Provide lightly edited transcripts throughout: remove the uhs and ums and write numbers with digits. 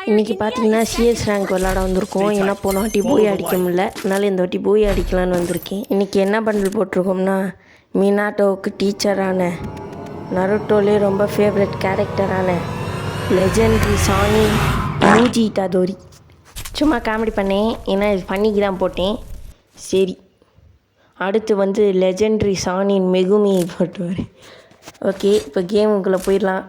இன்றைக்கி பார்த்தீங்கன்னா CS rank விளாட வந்திருக்கோம். ஏன்னா போன வாட்டி போய் அடிக்க முடியல, அதனால் இந்த வாட்டி போய் அடிக்கலான்னு வந்திருக்கேன். இன்றைக்கி என்ன பண்டில் போட்டிருக்கோம்னா, மினாட்டோவுக்கு டீச்சரான, நருட்டோலே ரொம்ப ஃபேவரட் கேரக்டரான லெஜெண்ட்ரி சானி மூஜி இட்டாதோரி. சும்மா காமெடி பண்ணேன், ஏன்னா இது பண்ணிக்கு தான் போட்டேன். சரி, அடுத்து லெஜெண்ட்ரி சானின் மெகுமியை போட்டுவார். ஓகே, இப்போ கேமுக்குள்ளே போயிடலாம்.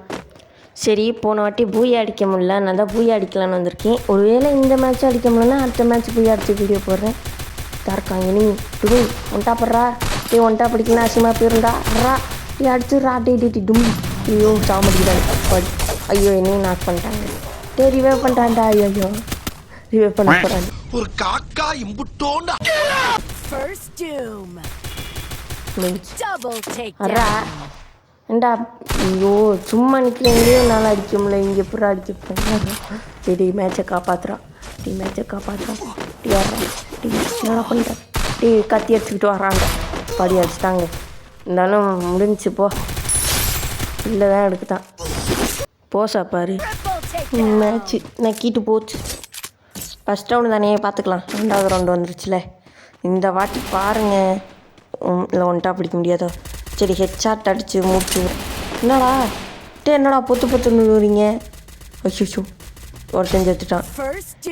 சரி, போன வாட்டி பூயா அடிக்க முடியல, நான் தான் பூயா அடிக்கலான்னு வந்திருக்கேன். ஒருவேளை இந்த மேட்ச் அடிக்க முடியலன்னா அடுத்த மேட்ச் பூயா அடிச்சு வீடியோ போடுறேன். தார்க்காங்க இனி டுமி ஒன்ட்டா படுறா, டே ஒன்ட்டா படிக்கலாம் அசிமா போயிருந்தா ரா, டே அடிச்சுட்றா, டே டுமி. ஐயோ சாமடிக்கிறாங்க. ஐயோ என்னையும் நாக் பண்ணிட்டாங்க. டே ரிவைவ் பண்ணுறான்டா. ஐயோ ரிவைவ் பண்ண போகிறாங்க. ஒரு காக்கா இம்புட்டோண்டா அரா ஏண்டா, ஐயோ சும்மா நிற்கிறேங்களே, என்னால் அடிக்க முடியல, இங்கே எப்படி அடிக்க போகிறேன். டே மேட்சை காப்பாற்றுறான், டீ வர்றான், என்ன பண்ணுறேன், கத்தி அடிச்சுக்கிட்டு வர்றாங்க. படி அடிச்சிட்டாங்க, இருந்தாலும் முடிஞ்சிச்சு போ. இல்லை தான் எடுக்குதான் போசா பாரு. மேட்ச்சு நக்கிட்டு போச்சு. ஃபஸ்ட் ரவுண்டு தானே, பார்த்துக்கலாம். ரெண்டாவது ரவுண்டு வந்துருச்சுல, இந்த வாட்டி பாருங்கள். இல்லை ஒன்ட்டா பிடிக்க முடியாதோ. சரி, ஹெட்ஷாட் அடித்து மூச்சு. என்னடா என்னடா பொத்துன்னு விடுறீங்க. அச்சோ, ஒருத்தன் எடுத்துட்டான்.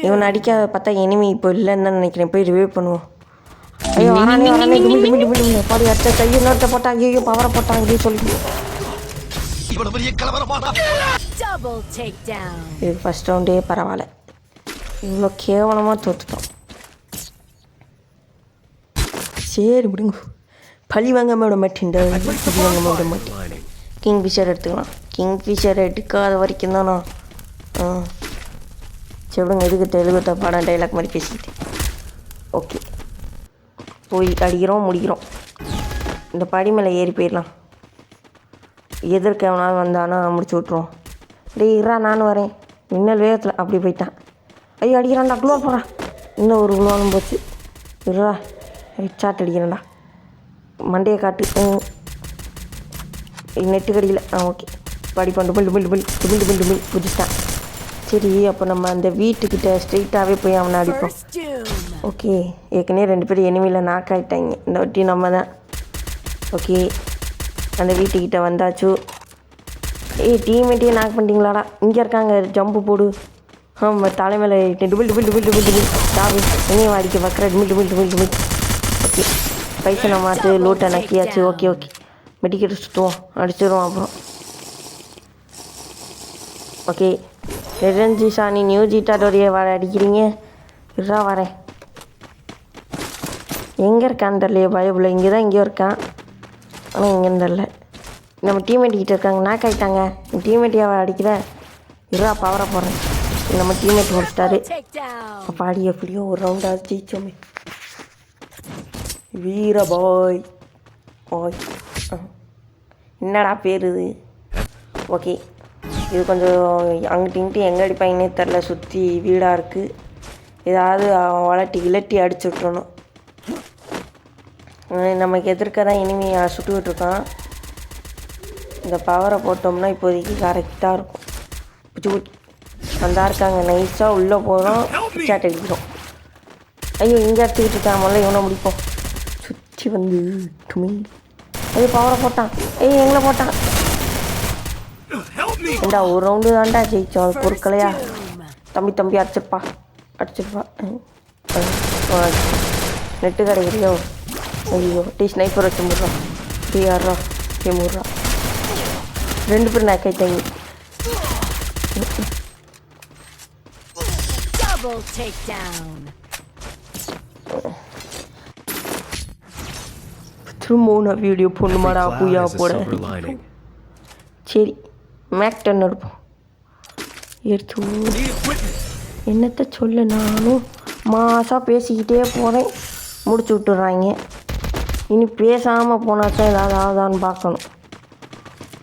இவன் அடிக்காத பார்த்தா எனிமி இப்போ இல்லைன்னு தான் நினைக்கிறேன். போய் ரிவைவ் பண்ணுவோம். ஐயோ வரானே பாடி அடிச்ச கையை நேரத்தை போட்டாங்க. ஐயோ பவரை போட்டாங்க சொல்லி. இது ஃபஸ்ட் ரவுண்டே பரவாயில்ல, இவ்வளோ கேவலமாக தோற்றுட்டோம். சரி விடுங்க, பழி வாங்க விட மாட்டேன். கிங் ஃபிஷர் எடுத்துக்கலாம். கிங் ஃபிஷர் எடுக்காத வரைக்கும் தானா? சரி விடுங்க, எதுக்கு தெலுங்குத்த பாடம் டைலாக் மாதிரி பேசிட்டு. ஓகே, போய் அடிக்கிறோம், முடிக்கிறோம். இந்த படி மேலே ஏறி போயிடலாம். எதிர்க்க எவனாவது வந்தானா முடிச்சு விட்ருவோம். டேய்ரா நானும் வரேன். மின்னல் வேகத்தில் அப்படி போயிட்டான். ஐயோ அடிக்கிறான்டா, குளோ போகிறான். இன்னும் ஒரு குளோனும் போச்சு. இருடா, சாட் அடிக்கிறேன்டா. மண்டையை காட்டு. நெட்டு கடியில். ஓகே, படி பண்ணு புதிச்சிட்டான். சரி, அப்போ நம்ம அந்த வீட்டுக்கிட்ட ஸ்ட்ரெயிட்டாகவே போய் அவனை அடிப்போம். ஓகே, ஏற்கனவே 2 பேர் எனிமியில் நாக் ஆகிட்டாங்க. இந்த வாட்டி நம்ம தான். ஓகே, அந்த வீட்டுக்கிட்ட வந்தாச்சு. டீம்மேட்டையே நாக் பண்ணிட்டீங்களாடா. இங்கே இருக்காங்க, ஜம்பு போடு. தலைமையில் டுபிள் டாபு எங்கேயும் அடிக்க பார்க்குற. டுமில். ஓகே, பைசனை மாற்று, லூட்டை நக்கியாச்சு. ஓகே, மெடிக்கெட் சுற்றுவோம், அடிச்சிடுவோம் அப்புறம். ஓகே, லெஜெண்ட்ரி சானி நியூஜி இட்டாதோரியை அடிக்கிறீங்க. இருடா வரேன். எங்கே இருக்கான்னு தெரியலையே, பயபுல இங்கே தான் எங்கேயோ இருக்கான், ஆனால் இங்கேன்னு தெரில. நம்ம டீம்மேட்டுக்கிட்ட இருக்காங்க, நாக் ஆகிட்டாங்க. டீம்மேட்டையை அடிக்கிற. இருடா பவரை போடுறேன். நம்ம டீம்மேட் முடிச்சிட்டாரு. பாடி எப்படியோ ஒரு ரவுண்டாக ஜெயிச்சோமே. வீர பாய். என்னடா பேர் இது? ஓகே, இது கொஞ்சம் அங்கிட்டு எங்கே அடிப்பாங்கன்னே தெரில. சுற்றி வீடாக இருக்குது. ஏதாவது வளட்டி அடிச்சு விட்டுறணும். நமக்கு எதிர்க்க தான் இனிமையை சுட்டுக்கிட்டு இருக்கான். இந்த பவரை போட்டோம்னா இப்போதைக்கு கரெக்டாக இருக்கும். பிடிச்சி வந்தா இருக்காங்க. நைஸாக உள்ளே போகிறோம், சாட் அடிக்கிறோம். ஐயோ இங்கே எடுத்துக்கிட்டு இருக்கான். முதல்ல இவனை முடிப்போம். சுற்றி வந்து டுமி. ஐயோ பவரை போட்டான். எங்களை போட்டான். ஏண்டா ஒரு ரவுண்டு தான்டா ஜெயிச்சோம், அது பொருட்களையா? தம்பி அடிச்சிருப்பா. நெட்டு கிடைக்கிறியோ? ஐயோ ஸ்னைப்பர் வச்சு முடுறான். யாரா முடுறா. 2 பேர் நாக் ஆகிட்டாங்க. திரும்ப வீடியோ பொண்ணுமாடா பூயா போட. சரி, மேக் 10 எடுப்போம். என்னத்தை சொல்ல, நானும் மாசாக பேசிக்கிட்டே போகிறேன், முடிச்சு விட்டுறாங்க. இனி பேசாமல் போனாத்தான் ஏதாவது ஆகுதான்னு பார்க்கணும்.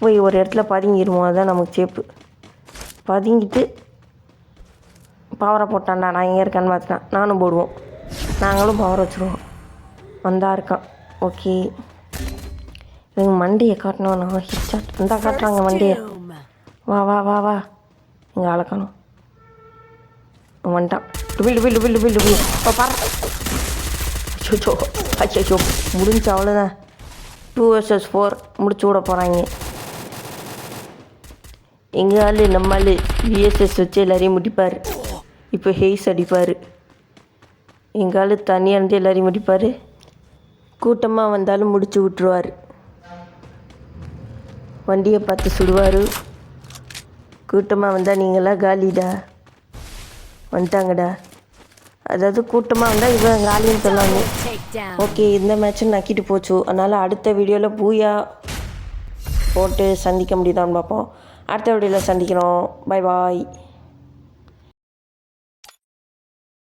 போய் ஒரு இடத்துல பதுங்கிடுவோம், அதுதான் நமக்கு சேப்பு. பதுங்கிட்டு பவரை போட்டான்டா, நான் எங்கே இருக்கான்னு பார்த்துட்டான். நானும் போடுவோம், நாங்களும் பவர் வச்சுருவோம். வந்தா இருக்கான். ஓகே, எனக்கு மண்டையை காட்டணும். நான் ஹிட்சாட் வந்தால் காட்டுறாங்க மண்டையை. வா இங்கே அழக்கணும். வந்துட்டான். Tuple tuple tuple tuple tuple இப்போ பாரு. அச்சோ அச்சோ முடிஞ்சு அவ்வளோதான். 2 vs 4 முடிச்சு விட போகிறாங்க. எங்கள் ஆள் நம்ம ஆள் விஎஸ்எஸ் வச்சு எல்லாரையும் முடிப்பார். இப்போ ஹெய்ஸ் அடிப்பார். எங்கள் ஆள் தனியாக இருந்து எல்லாரையும் முடிப்பார். கூட்டமாக வந்தாலும் முடிச்சு விட்ருவார். வண்டியை பார்த்து சுடுவார். கூட்டமாக வந்தால் நீங்களாம் காலிடா வந்துட்டாங்கடா. அதாவது கூட்டமாக வந்தால் இவன் காலின்னு சொன்னாங்க. ஓகே, இந்த மேட்ச்சும் நக்கிட்டு போச்சு. அதனால் அடுத்த வீடியோவில் பூயா போட்டு சந்திக்க முடியுதான்னு பார்ப்போம். அடுத்த வீடியோவில் சந்திக்கிறோம். பாய் பாய்.